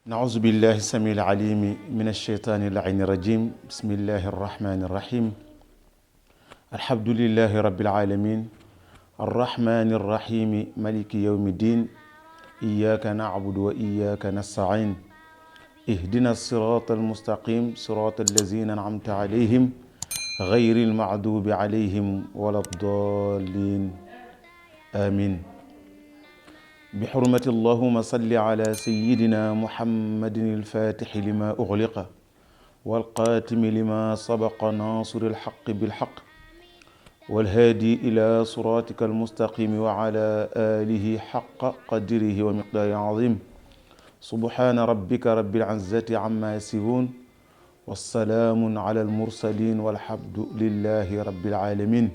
نعوذ بالله السميع العليم من الشيطان اللعين الرجيم. بسم الله الرحمن الرحيم. الحمد لله رب العالمين الرحمن الرحيم مالك يوم الدين. إياك نعبد وإياك نستعين. اهدنا الصراط المستقيم صراط الذين أنعمت عليهم غير المغضوب عليهم ولا الضالين آمين. بحرمة اللهم صل على سيدنا محمد الفاتح لما أغلق والقاتم لما سبق ناصر الحق بالحق والهادي إلى صراطك المستقيم وعلى آله حق قدره ومقداره عظيم. سبحان ربك رب العزة عما يصفون والسلام على المرسلين والحمد لله رب العالمين.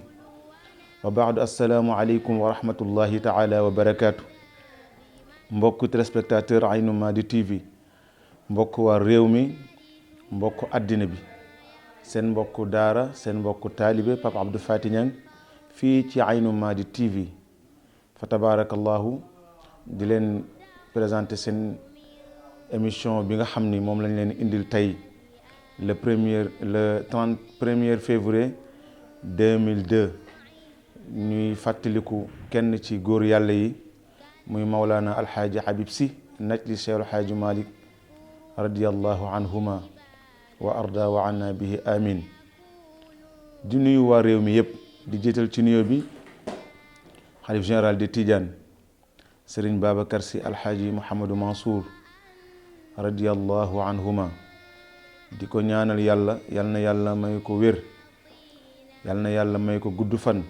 وبعد السلام عليكم ورحمة الله تعالى وبركاته. mbokk téléspectateur Aynou Mady TV, mbokk waa réew mi, mbokk àddina bi, seen mbokk daara, seen mbokk taalibe Pape Abdou Faty Niang fii ci Aynou Mady TV. fa tabarakallahu di leen présenter seen émission bi nga xam ni moom lañ leen indil tey le 31 février 2002 ñuy fàttaliku kenn ci góor yàlla yi muy Mawlana Alxaaji Habib Sy najli Cheikh Alxaaji Malick radiyallahu anhuma wa arda wa anna bihi amin. di nuyu waa réew mi yëpp, di jiital ci nuyoo bi xalif général de Tidiane Serigne Babacar Sy Alxaaji Mouhamadou Mansour radiyallahu anhuma. di ko ñaanal yàlla, yal na yàlla may ko wér, yal na yàlla may ko gudd fan,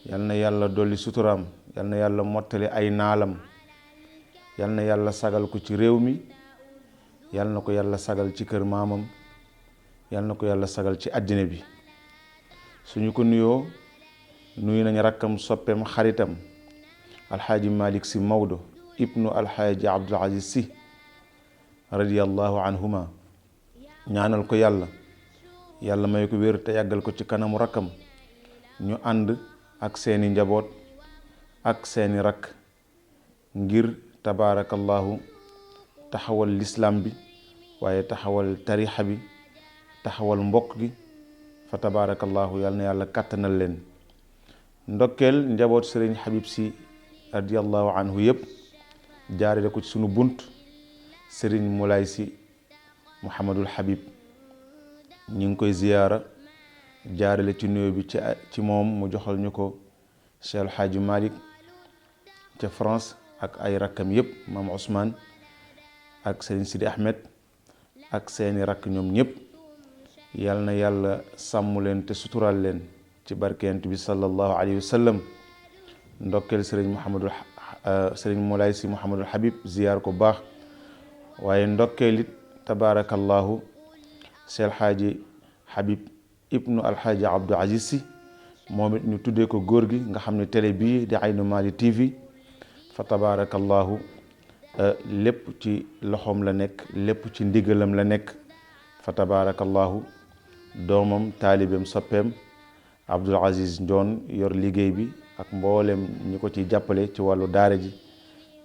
yal na yàlla dolli suturaam, yal na yàlla mottali ay naalam, yal na yàlla sagal ko ci réew mi, yal na ko yàlla sagal ci kër maamam, yal na ko yàlla sagal ci àddina bi. suñu ko nuyoo nuyu nañ rakkam soppeem xaritam alxaaji Malick Sy Maodo ibnu alxaaji Abdul Aziz Sy radiyallahu anhuma. ñaanal ko yàlla may ko wér te yàggal ko ci kanamu rakkam, ñu ànd ak seeni njaboot ak seeni rakk ngir tabaarakallahu taxawal lislaam bi, waaye taxawal tarixa bi, taxawal mbokk gi. fa tabaarakallahu yal na yàlla kàttanal leen. ndokkeel njaboot Sëriñ Habib Sy radiyallahu anhu yëpp, jaarale ko ci sunu bunt Sëriñ Moulay Sy Mouhamadul Habib. ñi ngi koy ziyaara, jaarale ci nuyoo bi ci moom mu joxal ñu ko Cheikh El Hadji Malick ca France ak ay rakkam yëpp, maam Ousmane ak Serigne Sidi Ahmed ak seeni rakk ñoom ñëpp. yal na yàlla sàmm leen te sutural leen ci barkent bi sallallahu alayhi wa sallam. ndokkeel Serigne Moulay Sy Mouhamadul Habib, ziyaar ko baax, waaye ndokkeel it tabaarakallahu Cheikh El Hadji Habib ibnu alxaaji Abdou Aziz Sy, moom it ñu tuddee ko góor gi nga xam ne télé bii di Aynou Mady TV fa tabaarakallahu lépp ci loxoom la nekk, lépp ci ndigalam la nekk. fa tabaarakallahu doomam taalibeem soppeem Abdoul Aziz Ndione yor liggéey bi ak mboolem ñi ko ci jàppale ci wàllu daara ji,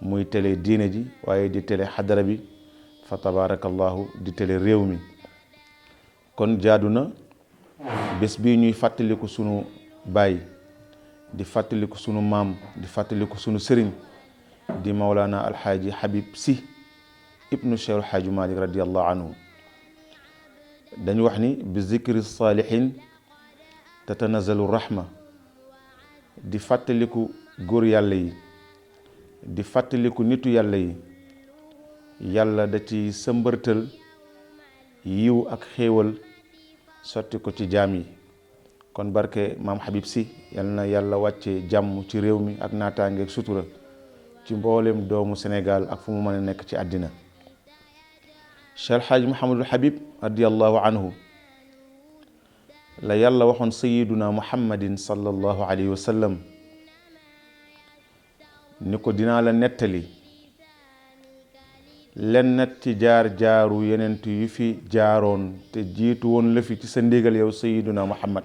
muy télé diine ji waaye di télé xadara bi, fa tabaarakallahu di télé réew mi. kon jaadu na bés bii ñuy fàttaliku sunu baay, di fàttaliku sunu maam, di fàttaliku sunu sëriñ di Mawlana Alxaaji Habib Sy ibnu Cheikh Alxaaji Malick radiyallahu anhu. dañu wax ni bi zikri saalihin tatanazalu rahma. di fàttaliku góor yàlla yi, di fàttaliku nitu yàlla yi, yàlla da ci sëmbërtal yiw ak xéewal sotti ko ci jaam yi. kon barke maam Habib Sy yal na yàlla wàcce jàmm ci réew mi ak naataangeeg sutura ci mboolem doomu Sénégal ak fu mu mën a nekk ci àddina. Cheikh El Hadji Mouhamadul Habib radiyallahu anhu la yàlla waxoon sayiduna muhammadin sallallahu alayhi wa sallam ni ko dinaa la nettali lennat ci jaar-jaaru yenent yu fi jaaroon te jiitu woon la fi ci sa ndigal yow sayiduna muhammad.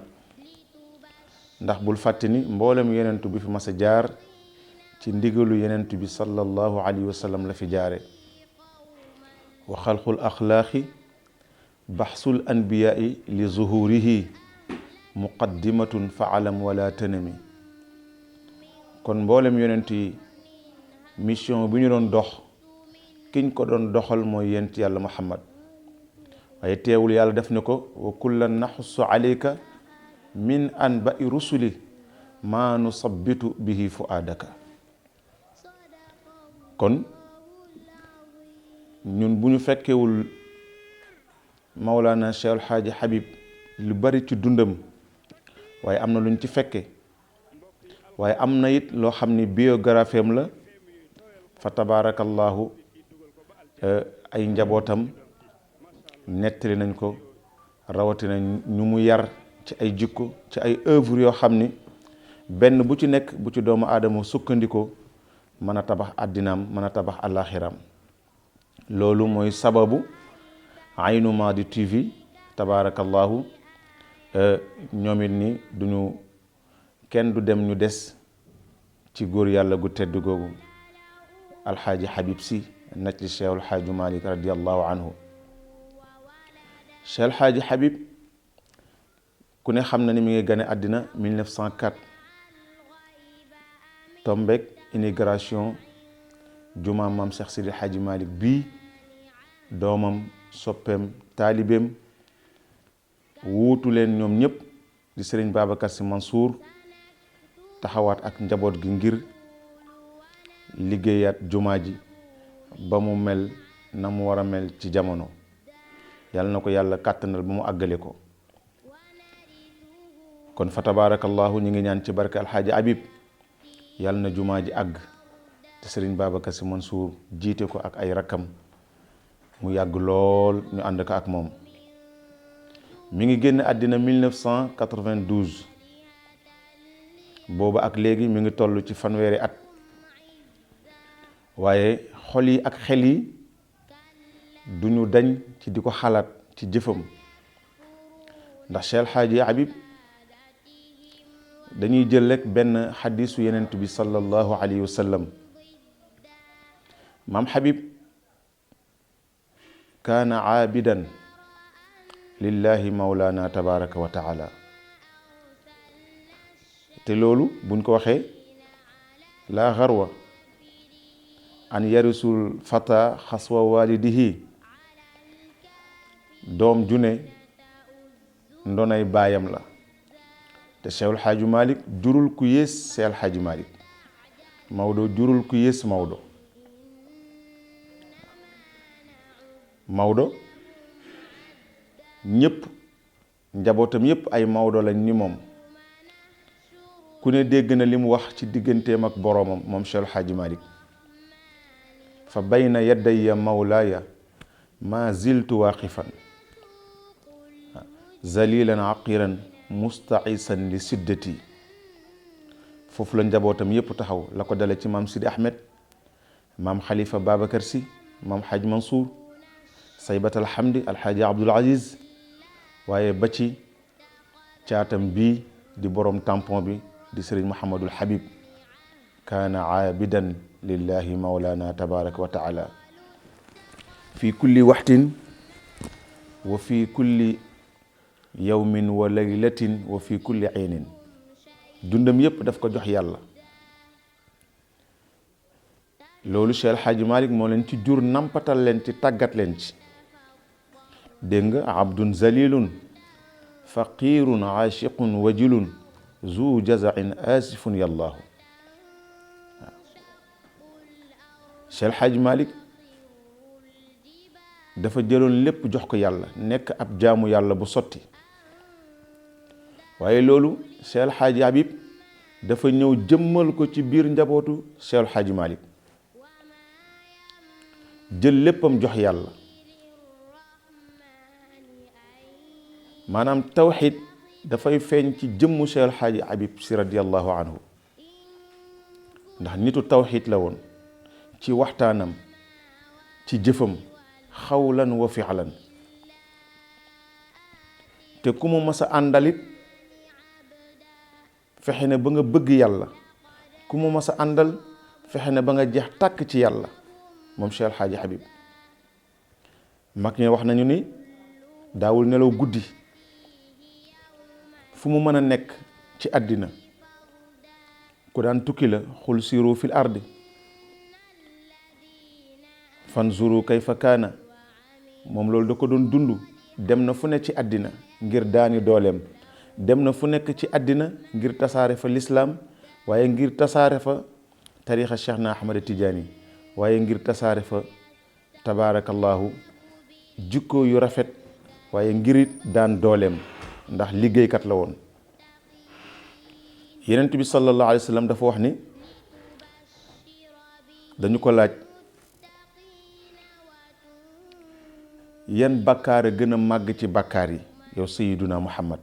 ndax bul fàtte ni mboolem yenentu bi fi mas a jaar ci ndigalu yenentu bi sallallahu alayhi wa sallam la fi jaare. wa xalqul axlaaqi baxsul anbiyaai li zuhurihi muqaddimatun fa alam wala tanami. kon mboolem yonent yi mission bi ñu doon dox kiñ ko doon doxal mooy yent yàlla Muhammad, waaye teewul yàlla def ne ko wa kullan naxussu alayka min anba'i rusuli maa nusabbitu bihi fuaadaka. kon ñun bu ñu fekkewul Mawlana Cheikh El Hadji Habib lu bari ci dundam, waaye am na luñ ci fekke, waaye am na it loo xam ni biographie am la fa tabarakallahu ay njabootam nettali nañ ko, rawatina ñu mu yar ci ay jikko, ci ay œuvre yoo xam ni benn bu ci nekk bu ci doomu aadama sukkandikoo mën a tabax àddinaam, mën a tabax àllaaxiram. loolu mooy sababu Aynu Maadi TV tabarakallahu ñoom it ni duñu kenn du dem ñu des ci góor yàlla gu tedd googu alxaaji Habib Sy najli Cheikh El Hadji Malick radiallahu anhu. Cheikh El Hadji Habib ku ne xam na ni mi ngi gane àddina 1904 tombek inauguration juma maam Cheikh Sidi Hadji Malick bii doomam soppeem taalibeem wuutu leen ñoom ñëpp di Serigne Babacar Sy Mansour taxawaat ak njaboot gi ngir liggéeyaat jumaa ji ba mu mel na mu war a mel ci jamono. yàlla na ko yàlla kàttanal ba mu àggale ko. kon fa tabarakallahu ñu ngi ñaan ci barke alxaaji Habib yàlla na jumaa ji àgg te Serigne Babacar Sy Mansour jiite ko ak ay rakkam mu yàgg lool ñu ànd ko ak moom. mi ngi génn àddina 1992 booba ak léegi mi ngi toll ci fanweeri at, waaye xol yi ak xel yi duñu dañ ci di ko xalaat ci jëfam. ndax Cheikh El Hadji Habib dañuy jël rek benn xadisu yenent bi sallallahu alayhi wa sallam. maam Habib kaana aabidan lillahi mawlana tabaraka wa taala. te loolu buñ ko waxee laa xarwa an yarisul fata xaswa walidihi, doom june ndonay baayam la. te Cheikh El Hadji Malick jurul ku yées Cheikh El Hadji Malick, Maodo jurul ku yées Maodo. Maodo ñëpp njabootam yëpp ay Maodo lañ ni moom. ku ne dégg na li mu wax ci digganteem ak boroomam moom Cheikh El Hadji Malick. fa bayna yadaya mawlaaya ma ziltu waaqifan zalilan aqiran mustaisan li siddati. foofu la njabootam yëpp taxaw, la ko dale ci maam Sidi Ahmed, maam Khalifa Babacar Sy, maam Hadj Mansour, saybat alhamdi alxaaji Abdul Aziz, waaye ba ci caatam bii di borom tampon bi di Serigne Mouhamadul Habib. kaana aabidan lillahi mawlana tabaraka wa taala fi kulli waxtin wa fi kulli yawmin wa laylatin wa fi kulli aynin. dundam yépp daf ko jox yàlla. loolu Cheikh El Hadji Malick moo leen ci jur, nampatal leen ci, tàggat leen ci. dégg nga abdun zalilun faqirun aashiqun wajilun zu jazain asifun yallaahu. Cheikh El Hadji Malick dafa jëloon lépp jox ko yàlla, nekk ab jaamu yàlla bu sotti. waaye loolu Cheikh El Hadji Habib dafa ñëw jëmmal ko ci biir njabootu Cheikh El Hadji Malick, jël léppam jox yàlla. maanaam tawxid dafay feeñ ci jëmmu Cheikh El Hadji Habib Sy radiyallahu anhu, ndax nitu tawxid la woon ci waxtaanam, ci jëfam, xawlan wa fi'lan. te ku mu mas a àndalit fexe ne ba nga bëgg yàlla, ku mu mas a àndal fexe ne ba nga jeex tàkk ci yàlla moom Cheikh El Hadji Habib. mag ñi wax nañu ni daawul nelaw guddi, fu mu mën a nekk ci àddina. ku daan tukki la, xul siiru fil ardi fanzuru kayfa kaana, moom loolu da ko doon dund. dem na fu ne ci àddina ngir daani dooleem, dem na fu nekk ci àddina ngir tasaare fa lislaam, waaye ngir tasaare fa tarixa Cheikh na Ahmad Tijaani, waaye ngir tasaare fa tabaarakallahu jikko yu rafet, waaye ngirit daan dooleem, ndax liggéeykat la woon. Yonent bi sallallahu alayhi wa sallam dafa wax ni, dañu ko laaj yan bàkkaar a gën a màgg ci bàkkaar yi yow sayyiduna Muhammad.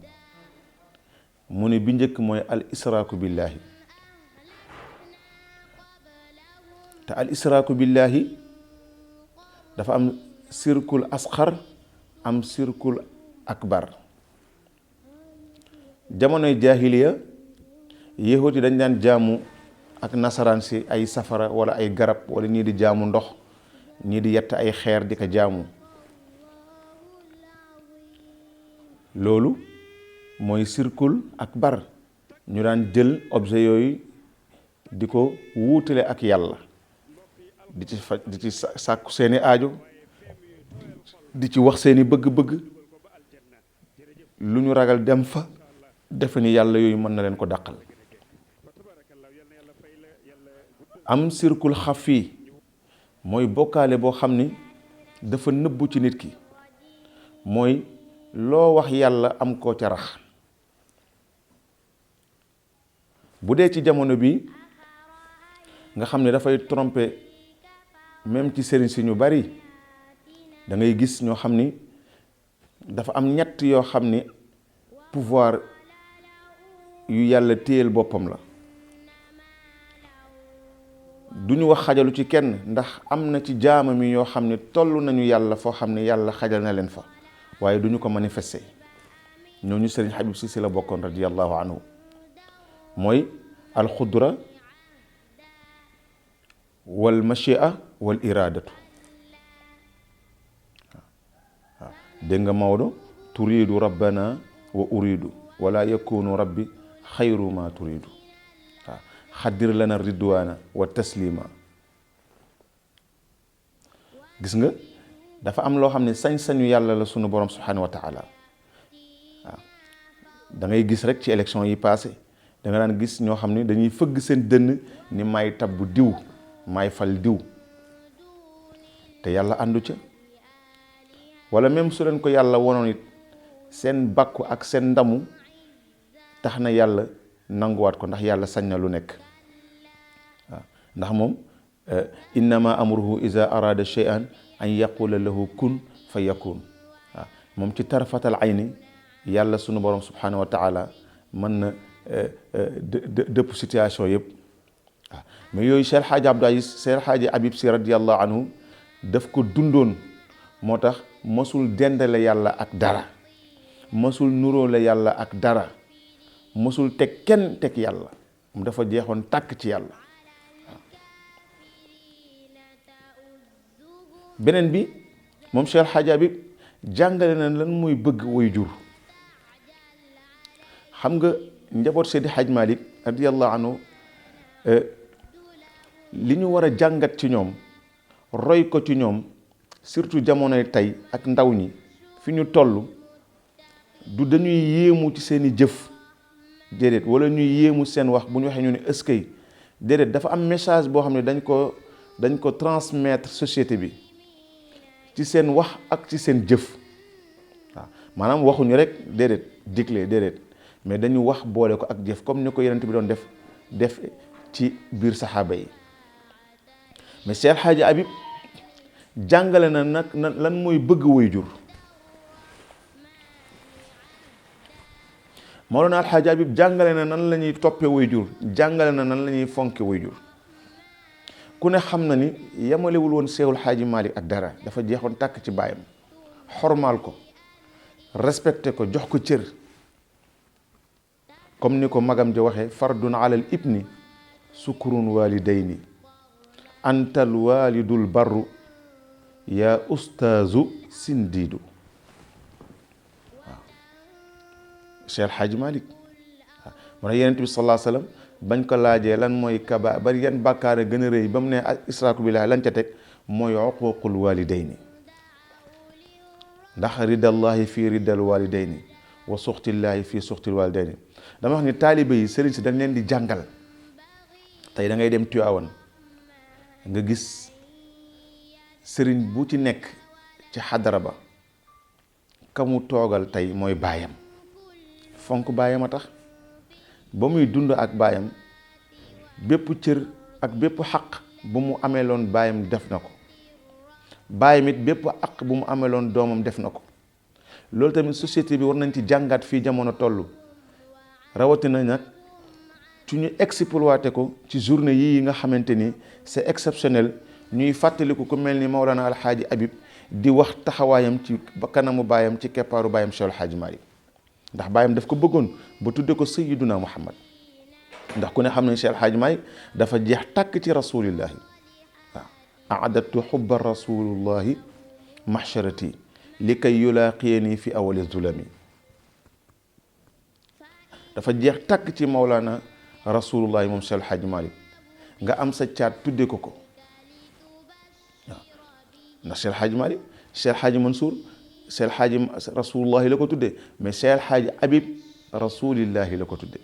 mu ne bi njëkk mooy al israaku billahi. te al israaku billahi dafa am sirkul asxar, am sirkul akbar. jamonoy jaahiliya yahut yi dañ daan jaamu ak nasaraan si ay safara wala ay garab, wala ñii di jaamu ndox, ñii di yett ay xeer di ko jaamu. loolu mooy sirkul akbar. ñu daan jël objet yooyu di ko wuutale ak yàlla, di ci sàkku seeni aajo, di ci wax seeni bëgg-bëgg. lu ñu ragal dem fa defe ni yàlla yooyu mën na leen ko dàqal. am sirkul xafi, mooy bokkaale boo xam ni dafa nëbbu ci nit ki, mooy loo wax yàlla am koo ca rax. bu dee ci jamono bi nga xam ne dafay tromper même ci sëriñ si ñu bari, da ngay gis ñoo xam ni dafa am ñett yoo xam ni pouvoir yu yàlla téyel boppam la. duñu wax xajalu ci kenn, ndax am na ci jaamam yi yoo xam ne toll nañu yàlla foo xam ne yàlla xajal na leen fa, waaye duñu ko manifester. ñooñu sëriñ Habib Sy si la bokkoon radiyallahu anhu. mooy alxudra wal machia wal iradatu. waaw dégg nga Maodo, turidu rabbana wa uridu wala yakunu rabbi xayru ma turidu. waaw xaddir lana ridwana wa taslima. gis nga dafa am loo xam ne sañ-sañu yàlla la sunu borom subhanahu wa taala. waaw da ngay gis rek ci élection yi passé, da nga daan gis ñoo xam ne dañuy fëgg seen dënn ni may tabbu diw, may fal diw, te yàlla àndu ca. wala même su leen ko yàlla wonoon it, seen bàkku ak seen ndamu tax na yàlla nanguwaat ko, ndax yàlla sañ na lu nekk. waaw ndax moom innama amruhu iza arada shay'an an yaqula lahu kun fa yakun. waaw moom ci tarfatal ayni yàlla sunu borom subhanahu wa taala mën na dëpp situation yëpp. waaw mais yooyu Cheikh Hadji Abdou Aziz, Cheikh Hadji Habib Sy radiyallahu anhu daf ko dundoon. moo tax mosul dendale yàlla ak dara, mosul nuróole yàlla ak dara, mosul teg kenn teg yàlla. mu dafa jeexoon tàkk ci yàlla. waaw beneen bi moom Cheikh Hadji Habib jàngale na lan mooy bëgg way jur. xam nga njaboot Seydi Hadj Malick radiyallahu anhu li ñu war a jàngat ci ñoom, roy ko ci ñoom, surtout jamonoy tey ak ndaw ñi fi ñu toll, du dañuy yéemu ci seeni jëf déedéet, wala ñuy yéemu seen wax bu ñu waxee ñu ne ëskay déedéet. dafa am message boo xam ne dañ ko transmettre société bi ci seen wax ak ci seen jëf. waaw maanaam waxuñu rek déedéet digle déedéet, mais dañu wax boole ko ak jëf, comme ni ko Yonent bi doon def ci biir saxaaba yi. mais Cheikh Hadji Habib jàngale na nag lan mooy bëgg waajur. Mawlana Alxaaji Habib jàngale na nan la ñuy toppee waajur, jàngale na nan la ñuy fonke waajur. ku ne xam na ni yemalewul woon Seexul Xaaji Maalik ak dara, dafa jeexoon tàkk ci baayam, xormaal ko, respecté ko, jox ko cër. comme ni ko magam ji waxee, fardun alal ibni sukurun walidayni antal walidul barru yaa ustaazu sindiidu waaw Cheikh El Hadj Malick waaw mu ne Yonent bi sallallahu alayhi wa sallam bañ ko laajee lan mooy kaba bari yan bàkkaar a gën a rëy ba mu ne israaku billaahi lan ca teg mooy uquuqul walidayni ndax ridallahi fii ridal walidayni wa suxtillaahi fii suxtil walidayni dama wax ni taalibe yi sëriñ si dañ leen di jàngal tey da ngay dem Tiwaawan nga gis sëriñ bu ci nekk ci xadara ba ka mu toogal tey mooy baayam fonk baayam a tax ba muy dund ak baayam bépp cër ak bépp xaq bu mu ameeloon baayam def na ko baayam it bépp xaq bu mu ameeloon doomam def na ko loolu tamit société bi war nañ ci jàngat fii jamono toll rawatina nag ci ñu exploité ko ci journée yii nga xamante ni c'est exceptionnel ñuy fàttaliku ku mel ni Mawlana Alxaaji Habib di wax taxawaayam ci kanamu baayam ci keppaaru baayam Cheikh El Hadj Malick ndax baayam daf ko bëggoon ba tudde ko Sayyiduna Muhammad ndax ku ne xam ne Cheikh El Hadj Malick dafa jeex tàkk ci rasulillahi waaw aadatu xubba rasulillahi mahsharati li kay yulaaqiyani fi awali zulami dafa jeex tàkk ci Mawlana rasulullahi moom Cheikh El Hadj Malick nga am sa caat tudde ko waaw ndax Cheikh El Hadj Malick Cheikh El Hadj Mansour Cheikh El Hadj rasulullahi la ko tudde mais Cheikh El Hadj Habib rasulillahi la ko tudde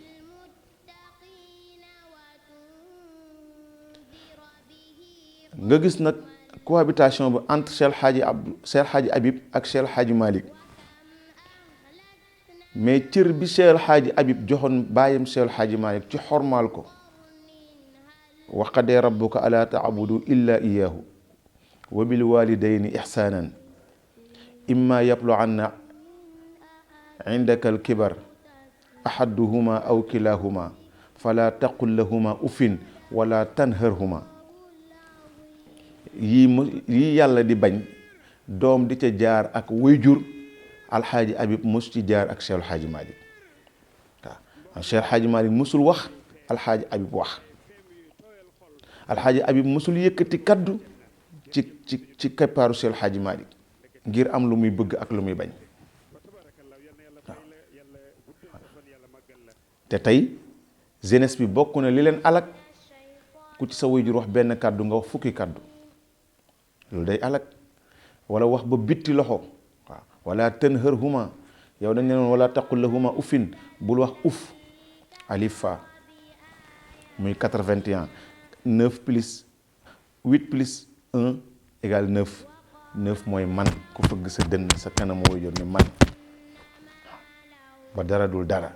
nga gis nag cohabitation bi entre Cheikh El Hadj Habib ak Cheikh El Hadj Malick mais cër bi Cheikh El Hadj Habib joxoon bàyyam Cheikh El Hadj Malick ci xormaal ko wa qadee rabbuka alaa taabudu illa iyaahu wa bil walidayni ihsaanan imma yablughanna indaka al kibar ahaduhuma aw kilahuma fala taqul lahuma uffin wala tanharhuma yii yàlla di bañ doom di ca jaar ak wayjur alxaaji Habib mos ci jaar ak Cheikh El Hadj Malick waaw Cheikh El Hadj Malick mosul wax alxaaji Habib wax alxaaji Habib mosul yëkkati kaddu ci keppaaru Cheikh El Hadj Malick ngir am lu muy bëgg ak lu muy bañ waaw te tey jeunesse bi bokk na li leen alak ku ci sa wayjur wax benn kaddu nga wax fukki kaddu loolu day alak wala wax ba bitti loxo waaw wala tanharhuma yow dañ ne noon wala taqul lahuma uffin bul wax uff alif fa muy 81 9 plus 8 plus 1 égale 9 9 mooy man ku fëgg sa dënn sa kanam waajur ni man ba dara dul dara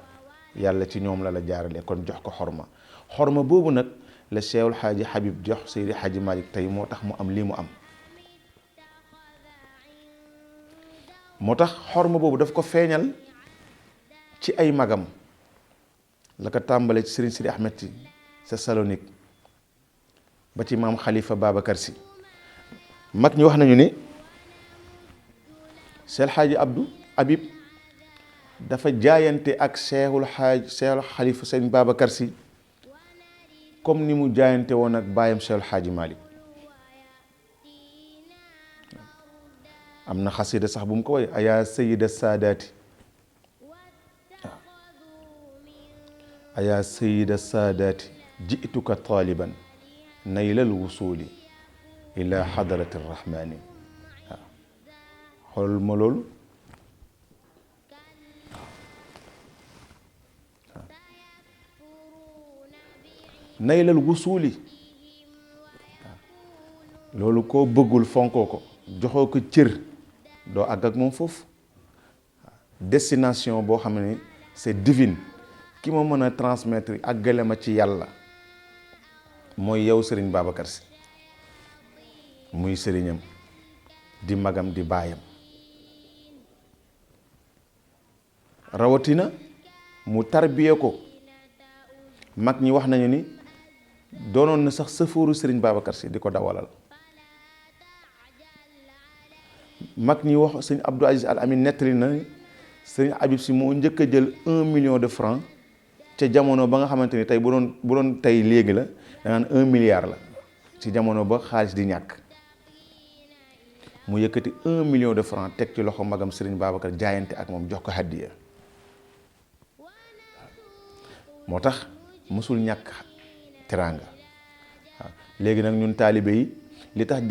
yàlla ci ñoom la jaarale kon jox ko xorma boobu nag la Cheikh El Hadj Habib jox Seydi Hadji Malick tey moo tax mu am lii mu am moo tax xorma boobu daf ko feeñal ci ay magam la ko tàmbale ci Serigne Sidi Ahmed Sy sa Salonique ba ci maam Khalifa Babacar Sy mag ñi wax nañu ni Cheikh El Hadj Habib dafa jaayante ak Cheikh Khalifa Serigne Babacar Sy comme ni mu jaayante woon ak baayam Cheikh El Hadj Malick am na xasida sax bu mu ko woy ayaa sayida saadaati waaw ayaa sayida saadaati ji'tuka taaliban naylal wusuli ila xadarati rahmani waaw xool ma loolu naylal wusuli waaw loolu koo bëggul fonkoo ko joxoo ko cër doo àgg ak moom foofu destination boo xam ne c'est divine ki ma mën a transmettre àggale ma ci yàlla mooy yow Serigne Babacar Sy muy sëriñam di magam di baayam rawatina mu tarbiye ko mag ñi wax nañu ni doonoon na sax sëfooru Serigne Babacar Sy di ko dawalal mag ñi wax sëñ Abdou Aziz Al Amin nettali na sëñ Habib Sy moo njëkk a jël 1 million de francs ca jamono ba nga xamante ni tey bu doon tey léegi la da ngaan 1 milliard la ci jamono ba xaalis di ñàkk mu yëkkati 1 million de francs teg ci loxo magam Serigne Babacar jaayante ak moom jox ko hadiya moo tax mësul ñàkk teraanga waaw léegi nag ñun taalibe yi li tax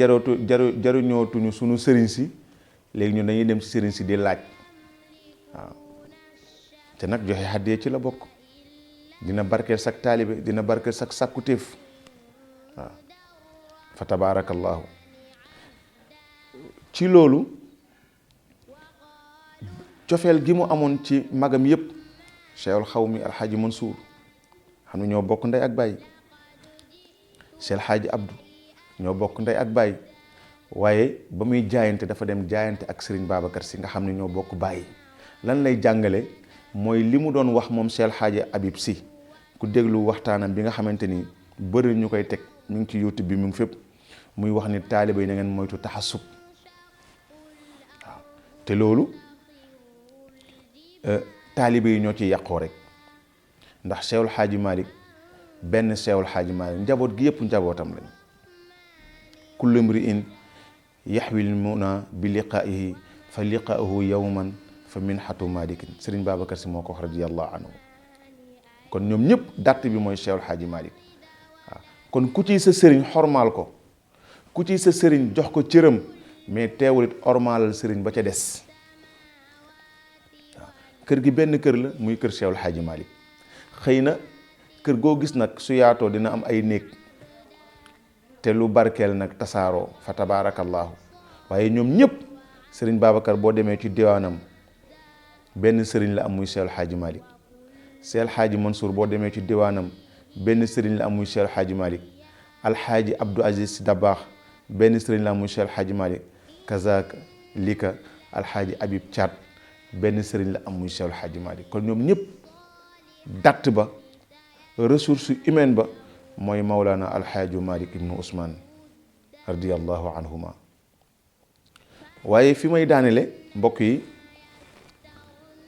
jaruñootuñu sunu sëriñ si léegi ñun dañuy dem ci sëriñ si di laaj waaw te nag joxe hadiya ci la bokk dina barkeel sak taalibe dina barkeel sak sàkkutéef waaw fa tabaarakallaahu ci loolu cofeel gi mu amoon ci magam yépp Cheikhul Xawmi Alxaaji Mansour xam ne ñoo bokk ndey ak baay Cheikh Alxaaji Abdou ñoo bokk ndey ak baay waaye ba muy jaayante dafa dem jaayante ak Serigne Babacar Sy nga xam ne ñoo bokk baay lan lay jàngale mooy li mu doon wax moom Cheikh Alxaaji Habib Sy ku déglu waxtaanam bi nga xamante ni bëri ñu koy teg mu ngi ci YouTube bi mu ngi fépp muy wax ni taaliba yi na ngeen moytu taxasub waaw te loolu taalibe yi ñoo ci yàqoo rek ndax Cheikhul Xaaji Malick benn Cheikhul Xaaji Malick njaboot gi yëpp njabootam lañ kullu mri'in yaxwil muna bi liqaa'ihi fa liqaa'uhu yawman fa minhatu malikin Serigne Babacar Sy moo ko wax radiyallahu anhu kon ñoom ñëpp dàtt bi mooy Cheikhul Xaaji Malick waaw kon ku ci sa sëriñ xormaal ko ku ci sa sëriñ jox ko cëram mais teewul it ormaalal sëriñ ba ca des kër gi benn kër la muy kër Cheikhul Xaaji Malick xëy na kër goo gis nag su yaatoo dina am ay néeg te lu barkeel nag tasaaroo fa tabaarakallaahu waaye ñoom ñëpp sëriñ Babacar boo demee ci diwaanam benn sëriñ la am muy Cheikhul Xaaji Malick Cheikhul Xaaji Mansour boo demee ci diwaanam benn sëriñ la am muy Cheikhul Xaaji Malick Alxaaji Abdou Aziz Sy Dabakh benn sëriñ la am muy Cheikhul Xaaji Malick kazaka lika Alxaaji Habib Thiat benn sëriñ la am muy Cheikhul Xaaji Malick kon ñoom ñëpp datt ba ressource humaine ba mooy Mawlana Alxaaji Malick ibnu Ousmane radiyallahu anhuma waaye fi may daanele mbokk yi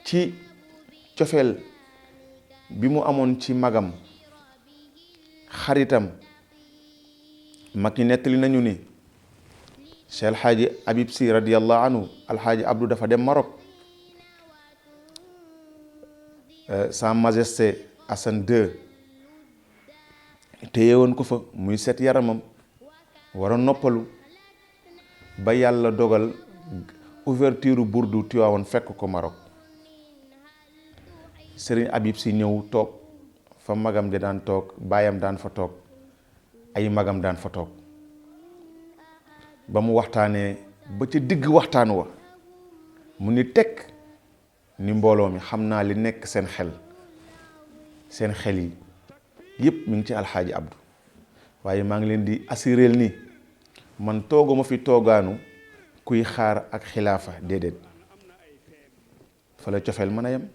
ci cofeel bi mu amoon ci magam xaritam mag ñi nettali nañu ni Cheikh Alxaaji Habib Sy radiyallahu anhu Alxaaji Abdou dafa dem Maroc Sa Majesté Hassan II téye woon ko fa muy set yaramam war a noppalu ba yàlla dogal ouverture burdu Tiwaawoon fekk ko Maroc Serigne Habib Sy ñëw toog fa magam di daan toog baayam daan fa toog ay magam daan fa toog ba mu waxtaanee ba ca digg waxtaan wa mu ni tekk ni mbooloo mi xam naa li nekk seen xel yi yëpp mi ngi ci Alxaaji Abdou waaye maa ngi leen di assuréel ni man tooguma fi toogaanu kuy xaar ak xilaafa déedéet fa la cofeel mën a yem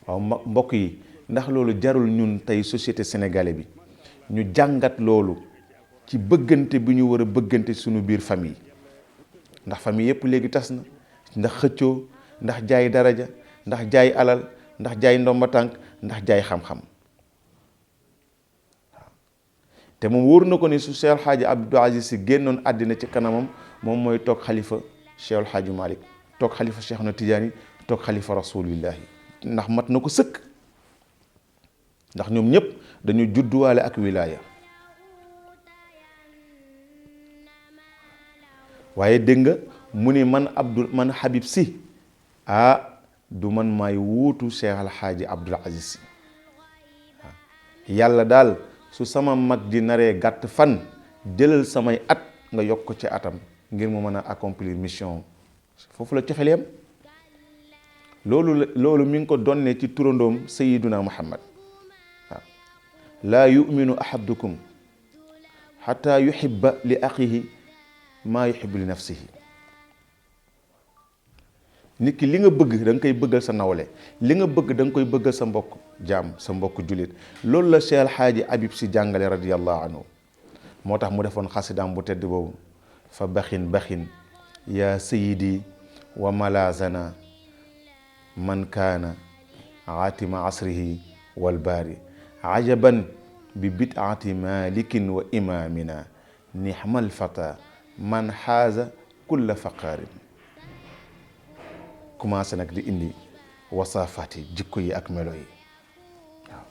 waaw mbokk yi ndax loolu jarul ñun tey société sénégalais bi ñu jàngat loolu ci bëggante bi ñu war a bëggante suñu biir famille ndax famille yëpp léegi tas na ndax xëccoo ndax jaay daraja ndax jaay alal ndax jaay ndomba tànk ndax jaay xam-xam waaw te moom wóor na ko ni su Cheikh Alxaaji Abdou Aziz Sy génnoon àddina ci kanamam moom mooy toog xalifa Cheikh Alxaaji Malick toog xalifa Cheikh na Tidiane toog xalifa rasulillahi ndax mat na ko sëkk ndax ñoom ñëpp dañu judduwaale ak wilaaya waaye dégg nga mu ni man Habib Sy du man maay wuutu Cheikh Alxaaji Abdou Aziz Sy waaw yàlla daal su sama mag di naree gàtt fan jëlal samay at nga yokk ko ci atam ngir mu mën a accomplir mission foofu la cofeleem loolu mi ngi ko donne ci turandoom Sayyiduna Muhammad waaw laa yuminu ahadukum xataa yuhibba li axihi maa yuhibbu li nafsihi nit ki li nga bëgg da nga koy bëggal sa nawle li nga bëgg da nga koy bëggal sa mbokk jaam sa mbokk jullit loolu la Cheikh Alxaaji Habib Sy jàngale radiyallahu anhu moo tax mu defoon xasidaam bu tedd boobu fa baxin yaa sayidi wa malazana man kaana aatima asrihi walbaari ajaban bi bid'ati malikin wa imamina nihmal fata man xaaza kulla faqaarin commencé nag di indi wasaafaat yi jikko yi ak melo yi waaw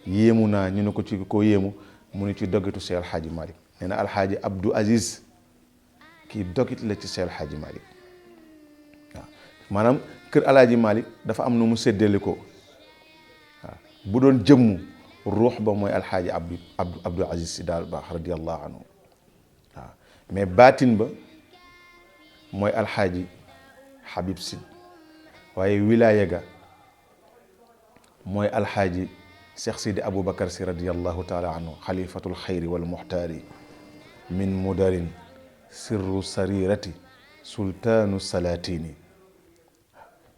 yéemu naa ñu ne ko ci koo yéemu mu ne ci dogitu Seex Alxaaji Malik nee na Alxaaji Abdou Aziz kii dogit la ci Seex Alxaaji Malik waaw maanaam kër Alaaji Malik dafa am nu mu séddale ko waaw bu doon jëmmu ruux ba mooy Alxaaji Abdou Aziz si daal baax radiyallahu anhu waaw mais baatin ba mooy Alxaaji Habib si waaye wilaaya ga mooy Alxaaji Cheikh Sidi Aboubacar si radiyallahu taala anhu xalifatul xayri wal muxtaari min mudarin sirru sarirati sultaanu salatini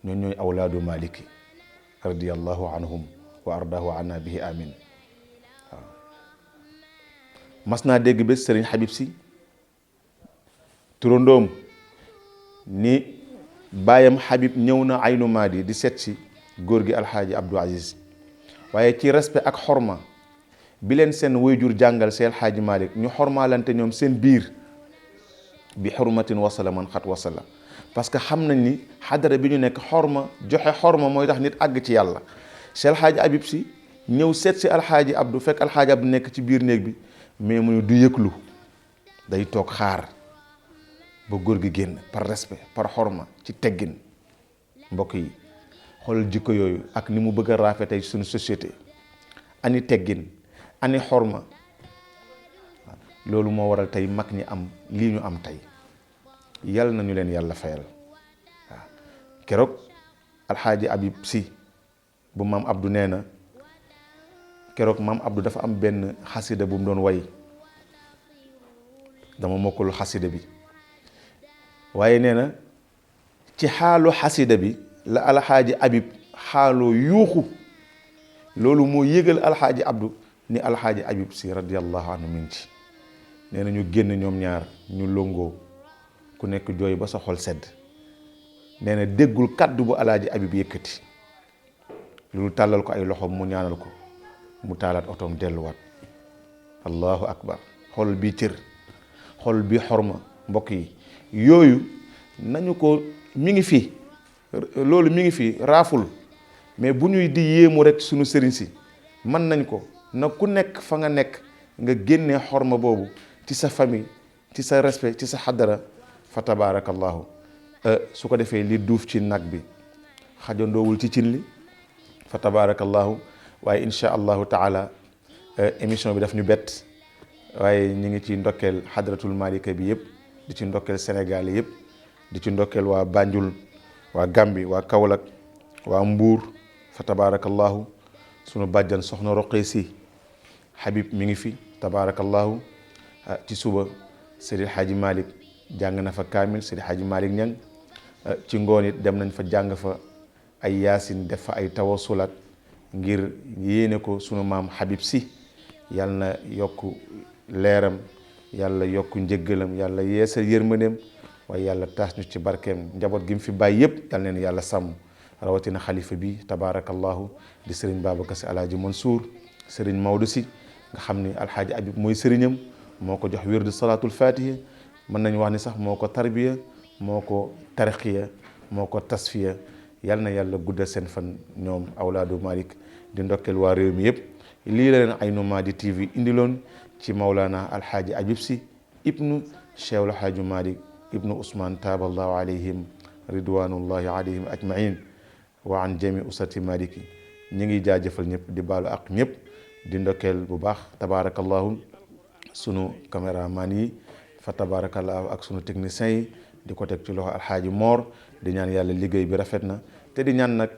ñoo ñooy awlaadu maliki radiyallahu anhum wa ardahu anna bihi amin waaw mas naa dégg bés sëriñ Habib si turandoom ni baayam Habib ñëw na Aynu Maadi di seet si góor gi Alxaaji Abdou Aziz waaye ci respect ak xorma bi leen seen waajur jàngal Seex Alxaaji Malik ñu xormaalante ñoom seen biir bi xurmatin wasala man xat wasala parce que xam nañ ni xadara bi ñu nekk xorma joxe xorma mooy tax nit àgg ci yàlla Seex Alxaaji Habib si ñëw seet si Alxaaji Abdou fekk Alxaaji Abdou nekk ci biir néeg bi mais mu du yëglu day toog xaar ba góor gi génn par respect par xorma ci teggin mbokk yi xoolal jikko yooyu ak ni mu bëgg a rafetee suñu société ani teggin ani xorma loolu moo waral tey mag ñi am lii ñu am tey yàlla nañu leen yàlla fayal waaw keroog Alxaaji Habib si bu maam Abdou nee na keroog maam Abdou dafa am benn xasida bu mu doon way dama mokkul xasida bi waaye nee na ci xaalu xasida bi la Alxaaji Habib xaaloo yuuxu loolu moo yëgal Alxaaji Abdou ni Alxaaji Habib si radiyallahu anhu min ci nee na ñu génn ñoom ñaar ñu longoo ku nekk jooy ba sa xol sedd nee na déggul kaddu bu Alxaaji Habib yëkkati loolu tàllal ko ay loxoom mu ñaanal ko mu taalaat otoom delluwaat allahu akbar xol bii cër xol bii xorma mbokk yi yooyu nañu ko mi ngi fi loolu mi ngi fi raaful mais bu ñuy di yéemu rek suñu sëriñ si mën nañ ko na ku nekk fa nga nekk nga génnee xorma boobu ci sa famille ci sa respect ci sa xadara fa tabaarakallahu su ko defee li duuf ci nag bi xajandoowul ci cin li fa tabaarakallahu waaye insha allahu taala émission bi daf ñu bett waaye ñu ngi ci ndokkeel xadratul malika bi yëpp di ci ndokkeel Sénégal yëpp di ci ndokkeel waa Banjul waa Gambi waa Kaolack waa Mbuur fa tabaarakallahu sunu bàjjan soxna Roqee si Habib mi ngi fi tabaarakallahu ci suba Seydi Hadji Malick jàng na fa kaamil Seydi Hadji Malick Ñang ci ngoon it dem nañ fa jàng fa ay yaasin def fa ay tawasulaat ngir yéene ko sunu maam Habib si yàlla na yokk leeram yàlla yokk njëggalam yàlla yeesal yërmandeem waaye yàlla taas ñu ci barkeem njaboot gi mu fi bàyyi yëpp yal neen yàlla sàmm rawatina xalifa bi tabaarakallahu di sëriñ Babacar Si Alaaji Mansour sëriñ Maodo si nga xam ni Alxaaji Habib mooy sëriñam moo ko jox wirdu salaatul fatiha mën nañu wax ni sax moo ko tarbiya moo ko tarxiya moo ko tasfiya yal na yàlla guddal seen fan ñoom awlaadu Malik di ndokkeel waa réew mi yëpp lii la leen Aynu Maadi TV indiloon ci Mawlana Alxaaji Habib si ibnu Cheikh Alxaaji Malik ibnu Ousmane taaballahu alayhim ridwanullahi alayhim ajmain wa an jami usati maliki ñi ngi jaajëfal ñëpp di baalu ak ñëpp di ndokkeel bu baax tabaarakallahu sunu caméraman yi fa tabaarakallahu ak sunu technicien yi di ko teg ci loxo Alxaaji Moor di ñaan yàlla liggéey bi rafet na te di ñaan nag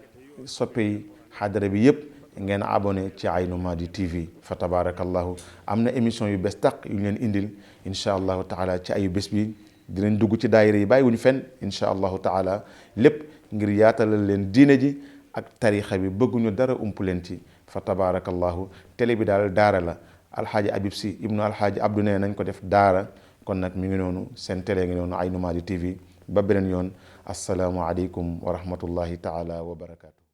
soppe yi xadara bi yëpp ngeen abonné ci Aynu Maadi TV fa tabaarakallahu am na émission yu bees tàq yu leen indil incha allahu taala ci ayu bés bi dinañ dugg ci daayira yi bàyyiwuñu fenn incha allahu taala lépp ngir yaatalal leen diine ji ak tarixa bi bëgguñu dara ump leen ci fa tabaarakallahu télé bi daal daara la Alxaaji Habib si ibnu Alxaaji Abdou nee nañ ko def daara kon nag mi ngi noonu seen télé ngi noonu Aynu Maadi TV ba beneen yoon assalaamu aleykum wa rahmatullahi taala wa barakaatu.